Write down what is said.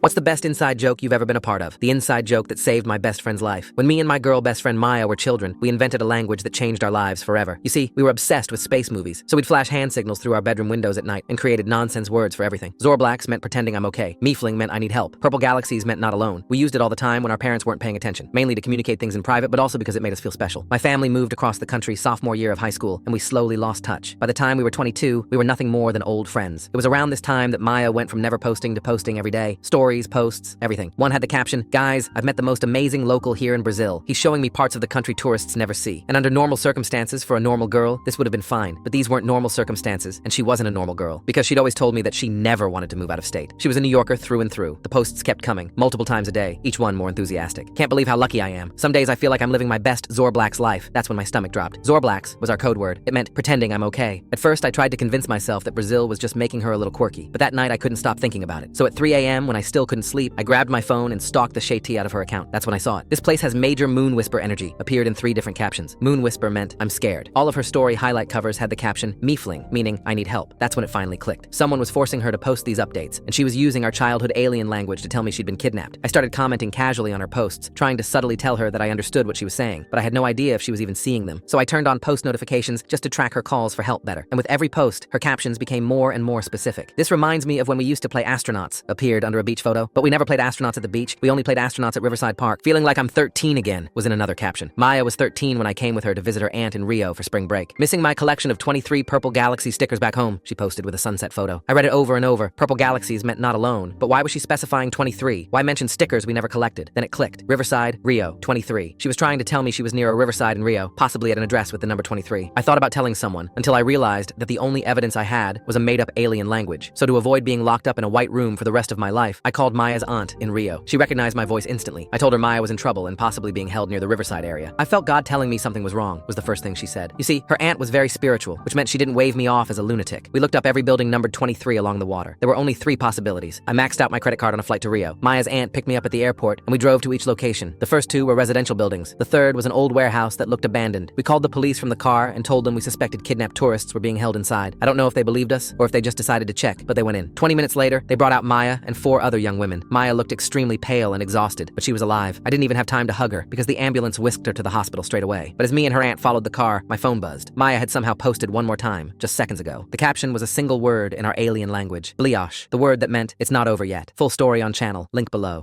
What's the best inside joke you've ever been a part of? The inside joke that saved my best friend's life. When me and my girl best friend Maya were children, we invented a language that changed our lives forever. You see, we were obsessed with space movies, so we'd flash hand signals through our bedroom windows at night and created nonsense words for everything. Zorblax meant pretending I'm okay. Miefling meant I need help. Purple galaxies meant not alone. We used it all the time when our parents weren't paying attention, mainly to communicate things in private, but also because it made us feel special. My family moved across the country sophomore year of high school, and we slowly lost touch. By the time we were 22, we were nothing more than old friends. It was around this time that Maya went from never posting to posting every day. Stories, posts, everything. One had the caption, "Guys, I've met the most amazing local here in Brazil. He's showing me parts of the country tourists never see." And under normal circumstances for a normal girl, this would have been fine. But these weren't normal circumstances, and she wasn't a normal girl, because she'd always told me that she never wanted to move out of state. She was a New Yorker through and through. The posts kept coming, multiple times a day, each one more enthusiastic. Can't believe how lucky I am. Some days I feel like I'm living my best Zorblax life. That's when my stomach dropped. Zorblax was our code word. It meant pretending I'm okay. At first, I tried to convince myself that Brazil was just making her a little quirky, but that night I couldn't stop thinking about it. So at 3 a.m., when I still couldn't sleep, I grabbed my phone and stalked the Shay out of her account. That's when I saw it. "This place has major moon whisper energy," appeared in 3 different captions. Moon whisper meant I'm scared. All of her story highlight covers had the caption Miefling, meaning I need help. That's when it finally clicked. Someone was forcing her to post these updates, and she was using our childhood alien language to tell me she'd been kidnapped. I started commenting casually on her posts, trying to subtly tell her that I understood what she was saying, but I had no idea if she was even seeing them. So I turned on post notifications just to track her calls for help better. And with every post, her captions became more and more specific. "This reminds me of when we used to play astronauts," appeared under a beach photo. "But we never played astronauts at the beach. We only played astronauts at Riverside Park. Feeling like I'm 13 again," was in another caption. Maya was 13 when I came with her to visit her aunt in Rio for spring break. "Missing my collection of 23 Purple Galaxy stickers back home," she posted with a sunset photo. I read it over and over. Purple Galaxies meant not alone, but why was she specifying 23? Why mention stickers we never collected? Then it clicked. Riverside, Rio, 23. She was trying to tell me she was near a riverside in Rio, possibly at an address with the number 23. I thought about telling someone, until I realized that the only evidence I had was a made-up alien language. So to avoid being locked up in a white room for the rest of my life, I called Maya's aunt in Rio. She recognized my voice instantly. I told her Maya was in trouble and possibly being held near the Riverside area. "I felt God telling me something was wrong," was the first thing she said. You see, her aunt was very spiritual, which meant she didn't wave me off as a lunatic. We looked up every building numbered 23 along the water. There were only 3 possibilities. I maxed out my credit card on a flight to Rio. Maya's aunt picked me up at the airport, and we drove to each location. The first 2 were residential buildings. The third was an old warehouse that looked abandoned. We called the police from the car and told them we suspected kidnapped tourists were being held inside. I don't know if they believed us or if they just decided to check, but they went in. 20 minutes later, they brought out Maya and 4 other young women. Maya looked extremely pale and exhausted, but she was alive. I didn't even have time to hug her because the ambulance whisked her to the hospital straight away. But as me and her aunt followed the car, my phone buzzed. Maya had somehow posted one more time, just seconds ago. The caption was a single word in our alien language, Bliosh, the word that meant it's not over yet. Full story on channel, link below.